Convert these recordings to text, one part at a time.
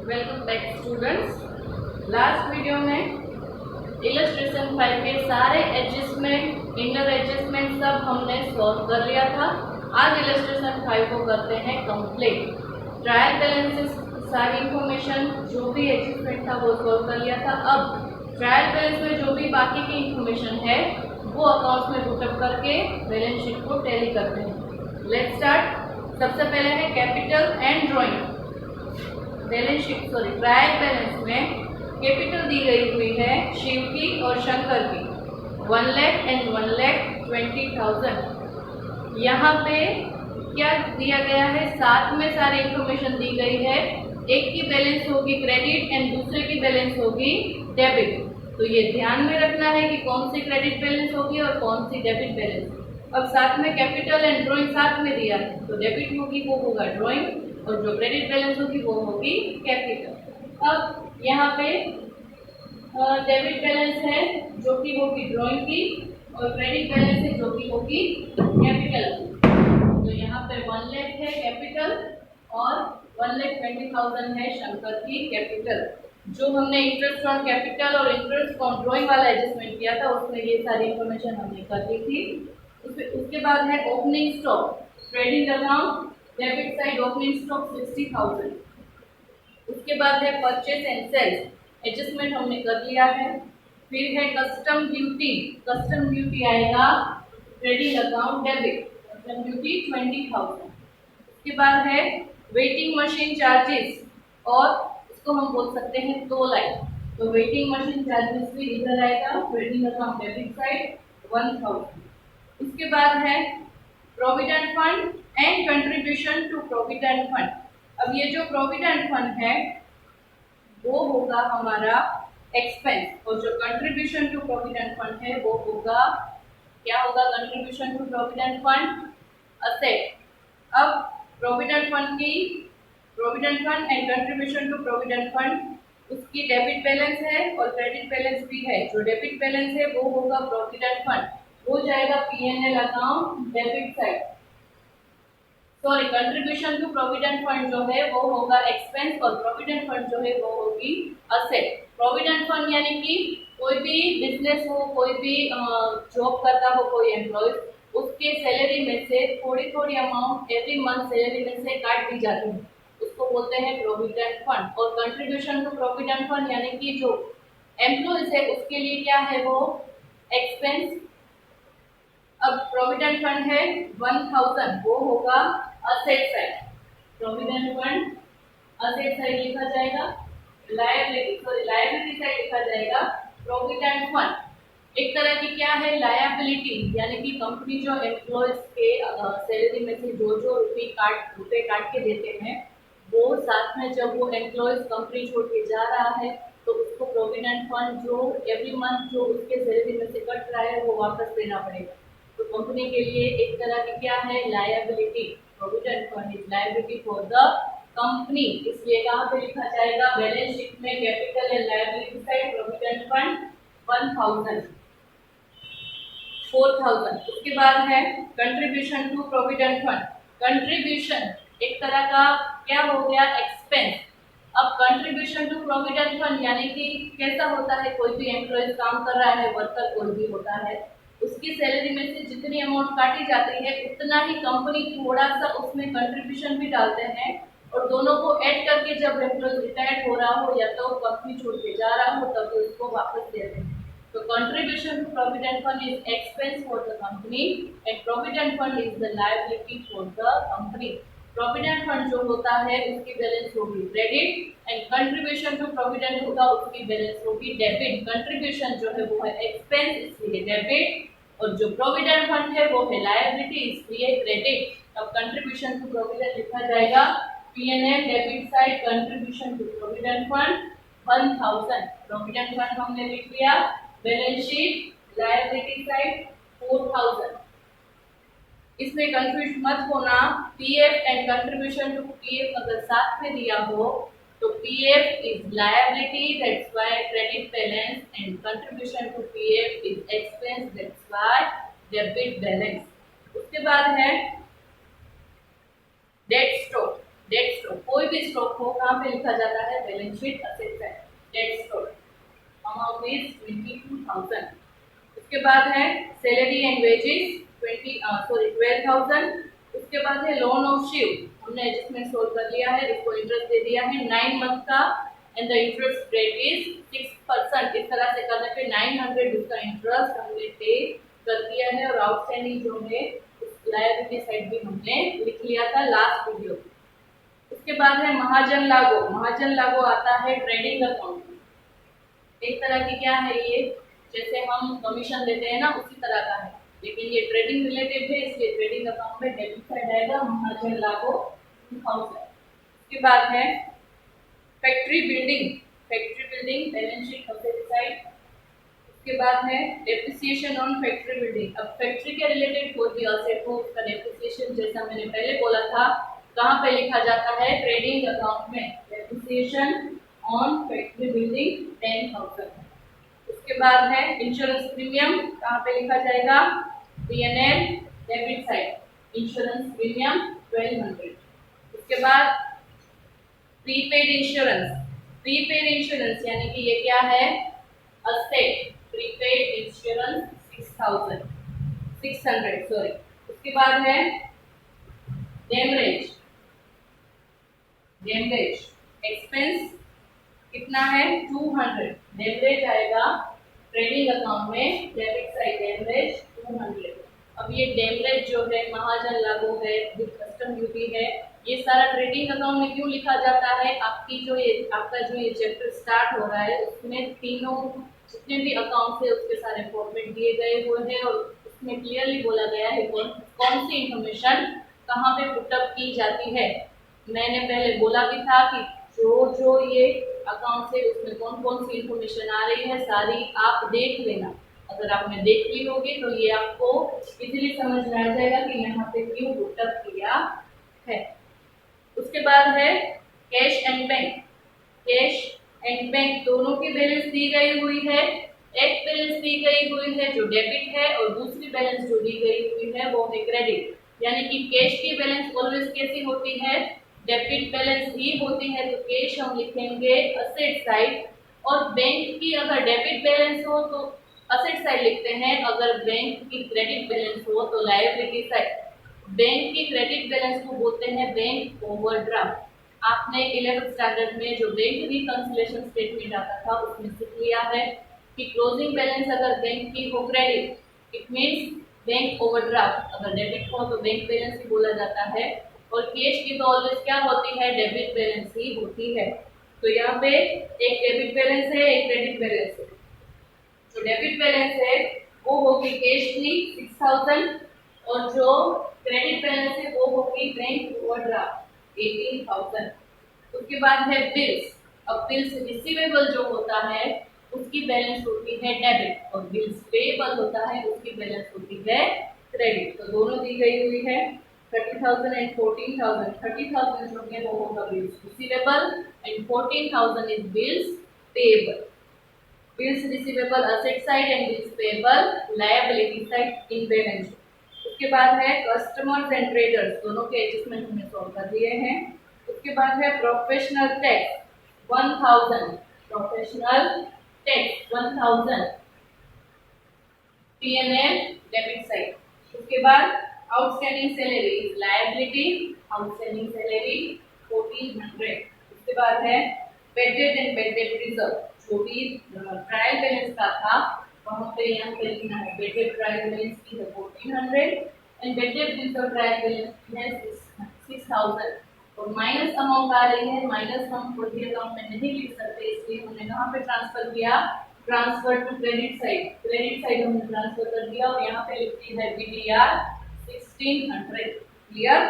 Welcome back students. Last video में illustration 5 के सारे एडजस्टमेंट, इनर एडजस्टमेंट सब हमने सॉल्व कर लिया था। आज इलस्ट्रेशन 5 को करते हैं कंप्लीट। ट्रायल बैलेंसेस सारी इंफॉर्मेशन जो भी एडजस्टमेंट था वो सॉल्व कर लिया था। अब ट्रायल बैलेंस में जो भी बाकी की इंफॉर्मेशन है वो अकाउंट्स में पुटअप करके बैलेंस शीट को टैली करते हैं। Let's start. सबसे पहले है capital and drawing. Balance sheet trial balance में कैपिटल दी गई हुई है शिव की और शंकर की 1 लाख एंड 1,20,000। यहाँ पे क्या दिया गया है, साथ में सारी इंफॉर्मेशन दी गई है। एक की बैलेंस होगी क्रेडिट एंड दूसरे की बैलेंस होगी डेबिट। तो ये ध्यान में रखना है कि कौन सी क्रेडिट बैलेंस होगी और कौन सी डेबिट बैलेंस। अब साथ में कैपिटल एंड ड्राइंग साथ में दिया है, तो डेबिट होगी वो होगा ड्राइंग और जो क्रेडिट बैलेंस होगी वो होगी कैपिटल। अब यहाँ पे डेबिट बैलेंस है जो कि होगी ड्राइंग की और क्रेडिट बैलेंस है जो कि होगी कैपिटल की। तो यहाँ पे 1 लाख है कैपिटल और 1,20,000 है शंकर की कैपिटल। जो हमने इंटरेस्ट ऑन कैपिटल और इंटरेस्ट ऑन ड्राइंग वाला एडजस्टमेंट किया था उसमें ये सारी इंफॉर्मेशन हमने कर दी थी। उसके बाद है opening stock, trading account, debit side opening stock 60,000। उसके बाद है परचेज एंड सेल्स, एडजस्टमेंट हमने कर लिया है। फिर है कस्टम ड्यूटी, कस्टम ड्यूटी आएगा trading account debit, custom duty 20,000। उसके बाद है वेटिंग मशीन चार्जेस और इसको हम बोल सकते हैं तोलाई, तो वेटिंग मशीन चार्जेस भी इधर आएगा ट्रेडिंग अकाउंट डेबिट साइड 1,000। इसके बाद है provident fund and contribution to provident fund. अब ये जो प्रोविडेंट फंड है वो होगा हमारा एक्सपेंस और जो कंट्रीब्यूशन टू प्रोविडेंट फंड है वो होगा, क्या होगा contribution to provident fund, asset. अब provident fund and contribution to provident fund उसकी डेबिट बैलेंस है और क्रेडिट बैलेंस भी है। जो डेबिट बैलेंस है वो होगा प्रोविडेंट फंड, वो जाएगा PNL account debit side. Sorry, contribution to provident fund जो है वो होगा एक्सपेंस और प्रोविडेंट फंड जो है वो होगी असेट। प्रोविडेंट फंड यानी कि कोई भी बिजनेस हो, कोई भी जॉब करता हो कोई एम्प्लॉय, उसके सैलरी में से थोड़ी थोड़ी अमाउंट एवरी मंथ सैलरी में से काट दी जाती है, उसको बोलते हैं प्रोविडेंट फंड। और कंट्रीब्यूशन टू प्रोविडेंट फंड यानी कि जो एम्प्लॉयज है उसके लिए क्या है वो एक्सपेंस। अब प्रोविडेंट फंड है 1,000, वो होगा asset side, provident fund asset side लिखा जाएगा। लायबिलिटी साइड लिखा जाएगा प्रोविडेंट फंड। एक तरह की क्या है लायबिलिटी, यानी कि कंपनी जो एम्प्लॉयज के सैलरी में से जो रुपए काट के देते हैं वो साथ में जब वो एम्प्लॉयज कंपनी छोड़ के जा रहा है तो उसको प्रोविडेंट फंड जो एवरी मंथ जो उसके सैलरी में से कट रहा है वो वापस देना पड़ेगा। तो कंपनी के लिए एक तरह की क्या है liability. Provident fund is liability for the company, इसलिए कहाँ पे लिखा जाएगा बैलेंस शीट में capital and liability side provident fund 1,000 4,000। उसके बाद है contribution to provident fund. Contribution एक तरह का क्या हो गया एक्सपेंस। अब कंट्रीब्यूशन टू प्रोविडेंट फंड यानी कि कैसा होता है, कोई भी एम्प्लॉय काम कर रहा है, वर्कर कोई भी होता है, उसकी सैलरी में से जितनी अमाउंट काटी जाती है उतना ही कंपनी थोड़ा सा उसमें कंट्रीब्यूशन भी डालते हैं और दोनों को ऐड करके जब एम्प्लॉय रिटायर्ड हो रहा हो या तो कंपनी छोड़ के जा रहा हो तब उसको वापस देते हैं। तो contribution to provident fund is expense for the company and provident fund is the liability for the company. Provident fund जो होता है उसकी बैलेंस होगी credit and contribution to provident होगा उसकी बैलेंस होगी डेबिट। कंट्रीब्यूशन जो है वो है एक्सपेंस इसलिए डेबिट और जो प्रोविडेंट फंड है वो है लायबिलिटी इसलिए क्रेडिट। अब कंट्रीब्यूशन टू प्रोविडेंट लिखा जाएगा PNL debit side contribution to provident fund 1,000। Provident fund हमने लिख लिया, बैलेंस शीट लायबिलिटी साइड 4,000। इसमें कंफ्यूज मत होना, PF and contribution to PF अगर साथ में दिया हो तो PF is liability that's why credit balance and contribution to PF is expense that's why debit balance. उसके बाद है डेट स्टॉक। डेट स्टॉक, कोई भी स्टॉक हो कहाँ पे लिखा जाता है, balance sheet asset side, dead stock, amount is 22,000। उसके बाद है सैलरी एंड वेजेस 12,000। उसके बाद है लोन ऑफ शिव, हमने एडजस्टमेंट सोल्व कर लिया है, इसको इंटरेस्ट दे दिया है 9 मंथ का and the interest rate is 6%। इस तरह से करने पे 900 उसका इंटरेस्ट हमने पे कर दिया है और आउटस्टैंडिंग जो है लायबिलिटी साइड भी हमने लिख लिया था लास्ट वीडियो। उसके बाद है महाजन लागो, महाजन लागो आता है ट्रेडिंग अकाउंट में, एक तरह की क्या है ये, जैसे हम कमीशन लेते हैं ना उसी तरह का है, लेकिन ये ट्रेडिंग रिलेटेड है इसलिए ट्रेडिंग अकाउंट में डेबिट साइड आएगा महाजन लागो 2000। उसके बाद है factory building, factory building balance sheet asset side. उसके बाद है डेप्रिसिएशन ऑन फैक्ट्री बिल्डिंग, अब फैक्ट्री के रिलेटेड कोई भी असेट हो उसका डेप्रिसिएशन जैसा मैंने पहले बोला था कहाँ पे लिखा जाता है, ट्रेडिंग अकाउंट में, डेप्रिसिएशन ऑन फैक्ट्री बिल्डिंग 10,000। उसके बाद है इंश्योरेंस प्रीमियम, कहाँ पे लिखा जाएगा, P&L debit side, insurance premium 1200। उसके बाद प्रीपेड इंश्योरेंस, प्रीपेड इंश्योरेंस यानी कि ये क्या है, असेट, प्रीपेड इंश्योरेंस 600 सॉरी। उसके बाद है डैमेज, डैमेज एक्सपेंस कितना है 200, डैमेज आएगा ट्रेडिंग अकाउंट में डेबिट साइड डैमेज 200। अब ये डैमेज जो है महाजन लागू है विद कस्टम ड्यूटी है, ये सारा ट्रेडिंग अकाउंट में क्यों लिखा जाता है, आपकी जो ये आपका जो ये चैप्टर स्टार्ट हो रहा है उसमें तीनों जितने भी अकाउंट है उसके सारे फॉर्मेट दिए गए हुए हैं और उसमें क्लियरली बोला गया है कौन सी इंफॉर्मेशन कहाँ पे पुटअप की जाती है। मैंने पहले बोला भी था कि जो ये अकाउंट है उसमें कौन कौन सी इंफॉर्मेशन आ रही है सारी आप देख लेना, अगर आपने देख ली होगी तो ये आपको इजीली समझ में आ जाएगा कि यहाँ पे क्यों पुटअप किया है। उसके बाद है cash and bank, cash and bank दोनों की बैलेंस दी गई हुई है, एक बैलेंस दी गई हुई है जो डेबिट है और दूसरी बैलेंस जो दी गई हुई है वो है क्रेडिट, यानी कि कैश की बैलेंस ऑलवेज कैसी होती है, डेबिट बैलेंस ही होती है, तो कैश हम लिखेंगे असेट साइड और बैंक की अगर डेबिट बैलेंस हो तो असेट साइड लिखते हैं, अगर बैंक की क्रेडिट बैलेंस हो तो लायबिलिटी साइड। बैंक की क्रेडिट बैलेंस को बोलते हैं बैंक ओवरड्राफ्ट। आपने 11th स्टैंडर्ड में जो बैंक रिकंसिलिएशन स्टेटमेंट आता था उसमें सीख लिया है कि क्लोजिंग बैलेंस अगर बैंक की हो credit it means bank overdraft, अगर डेबिट हो तो बैंक बैलेंस ही बोला जाता है और कैश की तो ऑलवेज क्या होती है, डेबिट बैलेंस ही होती है। तो यहाँ पे एक डेबिट बैलेंस है एक क्रेडिट बैलेंस है, जो डेबिट बैलेंस है वो होगी कैश की 6000 और जो क्रेडिट बैलेंस है वो होगी बैंक ओवरड्राफ्ट 18,000। उसके बाद है बिल्स, अब बिल्स रिसीवेबल जो होता है उसकी बैलेंस होती है डेबिट और बिल्स पेएबल होता है उसकी बैलेंस होती है क्रेडिट, तो दोनों दी गई हुई है 30,000 एंड 14,000। 30,000 जो है वो होगा bills receivable and 14,000 is bills payable. Bills receivable asset side and bills payable liability side in balance. उसके बाद है कस्टमर्स एंड ट्रेडर्स, दोनों के एडजस्टमेंट हमने सॉल्व कर दिए हैं। उसके बाद है professional tax 1000, professional tax 1000 P&L debit side. उसके बाद outstanding salary is liability, outstanding salary 1400। उसके बाद है bed date and bed date reserve, जो भी ट्रायल बैलेंस का था वहाँ पे यहाँ पे लिखना है बेड डेट ट्रायल बैलेंस की है 1400 and bed date reserve trial balance की है 6000 और माइनस अमाउंट आ रही है, माइनस हम कोई भी अकाउंट में नहीं लिख सकते इसलिए हमने कहाँ पे ट्रांसफर किया, transfer to credit side, credit side हमने ट्रांसफर कर दिया और यहाँ पे लिखती है BDR 1600। क्लियर।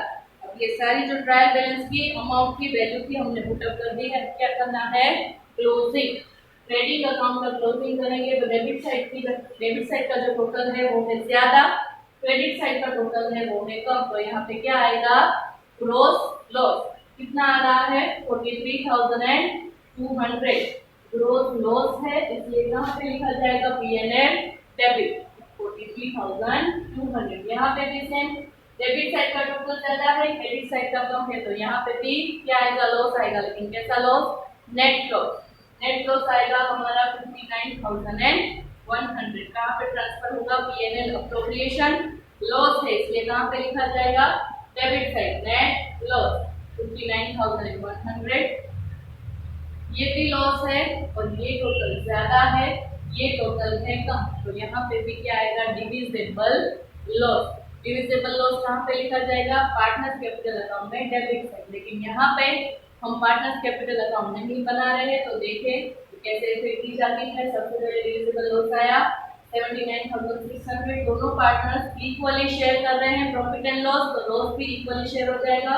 अब ये सारी जो ट्रायल बैलेंस की अमाउंट की वैल्यू थी हमने पुटअप कर दी है, क्या करना है क्लोजिंग, ट्रेडिंग अकाउंट का क्लोजिंग करेंगे तो डेबिट साइड का जो टोटल है वो है ज्यादा, क्रेडिट साइड का टोटल है वो है कम, तो यहाँ पे क्या आएगा ग्रॉस लॉस कितना आ रहा है 43,200 ग्रॉस लॉस है, इसलिए यहाँ पे लिखा जाएगा P&L डेबिट 43,200। यहाँ पे भी सेम डेबिट साइड का टोटल ज्यादा है, क्रेडिट साइड का कम है, तो यहाँ पे भी क्या आएगा, लॉस आएगा। लेकिन कैसा loss, net loss. Net loss आएगा हमारा 59,100। कहाँ पे ट्रांसफर होगा, पीएनएल अप्रोप्रिएशन लॉस है, इसलिए कहाँ पे लिखा जाएगा, डेबिट साइड, नेट लॉस 59,100। ये भी लॉस है और ये टोटल ज्यादा है, ये टोटल है कम, तो यहाँ पे भी क्या आएगा, डिविजिबल लॉस। डिविजिबल लॉस कहाँ पे लिखा जाएगा, पार्टनर्स कैपिटल अकाउंट में, डेबिट साइड। लेकिन यहाँ पे हम पार्टनर्स कैपिटल अकाउंट नहीं बना रहे हैं, तो देखें कैसे इफेक्ट की जाती है। सबसे पहले डिविजिबल लॉस आया 79,600, दोनों पार्टनर्स इक्वली शेयर कर रहे हैं प्रॉफिट एंड लॉस, तो लॉस भी इक्वली शेयर हो जाएगा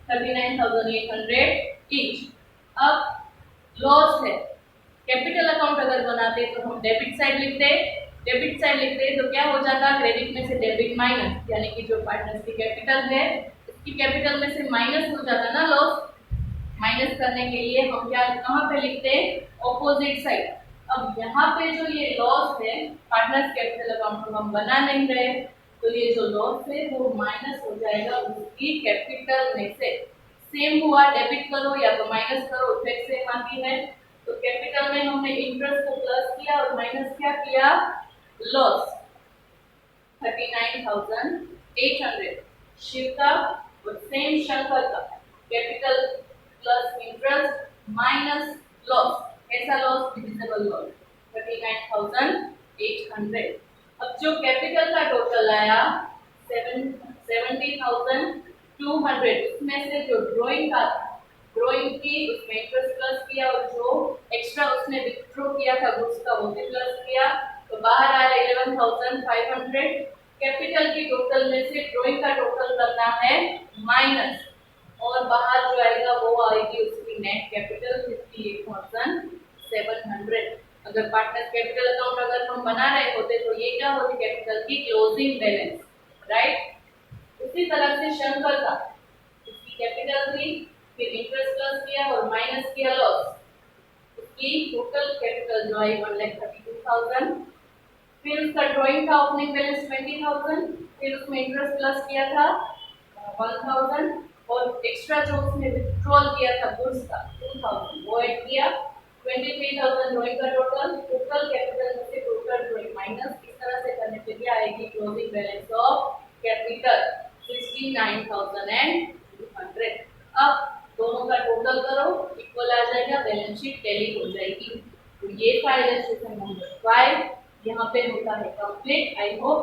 39,800 ईच। अब लॉस है, कैपिटल अकाउंट अगर बनाते तो हम डेबिट साइड लिखते, डेबिट साइड लिखते तो क्या हो जाता, क्रेडिट में से डेबिट माइनस, यानी कि जो पार्टनर्स की कैपिटल है इसकी कैपिटल में से माइनस हो जाता ना लॉस। माइनस करने के लिए हम क्या कहाँ पे लिखते हैं, ऑपोजिट साइड। अब यहाँ पे जो ये लॉस है पार्टनर्स कैपिटल अकाउंट को हम बना नहीं रहे, तो ये जो लॉस है वो माइनस हो जाएगा उसकी कैपिटल में से। सेम हुआ, डेबिट करो या तो माइनस करो, इफेक्ट सेम आती है। तो कैपिटल में हमने इंटरेस्ट को प्लस किया और माइनस क्या किया, लॉस 39,800। शिव का और सेम शंकर का, capital plus interest minus loss, कैसा लॉस, डिविजिबल लॉस 39,800। अब जो कैपिटल का टोटल आया 70,200, उसमें से जो ड्राइंग का था, ड्राइंग की उसमें इंटरेस्ट प्लस किया और जो एक्स्ट्रा उसने विथड्रॉ किया था गुड्स का वो भी प्लस किया, तो बाहर आया 11,500। कैपिटल की टोटल में से ड्राइंग का टोटल करना है माइनस, और बाहर जो आएगा वो आएगी उसकी नेट कैपिटल 58,700। अगर पार्टनर कैपिटल अकाउंट अगर हम बना रहे होते तो ये क्या होती, कैपिटल की क्लोजिंग बैलेंस, राइट। उसी तरह से शंकर का, उसकी कैपिटल थी, फिर इंटरेस्ट प्लस किया और माइनस किया लॉस, उसकी टोटल कैपिटल जो आई 1,32,000। फिर उसका ड्राइंग का ओपनिंग बैलेंस 20,000, फिर उसमें इंटरेस्ट प्लस किया था 1,000 और एक्स्ट्रा जो उसने विथड्रॉल किया था गुड्स का 2,000 वो ऐड किया, 23,000 ड्राइंग का टोटल कैपिटल में से टोटल ड्राइंग माइनस। इस तरह से करने पे क्या आएगी, क्लोजिंग बैलेंस ऑफ कैपिटल 69,200। अब दोनों का टोटल करो, इक्वल आ जाएगा, बैलेंस शीट टैली हो जाएगी। तो ये था इलस्ट्रेशन नंबर 5, यहाँ पे होता है कंप्लीट। आई होप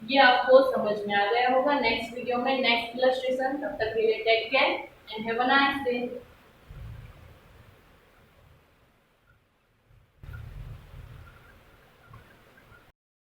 ये आपको समझ में आ गया होगा। नेक्स्ट वीडियो में नेक्स्ट इलस्ट्रेशन, तब तक के लिए take care and have a nice day.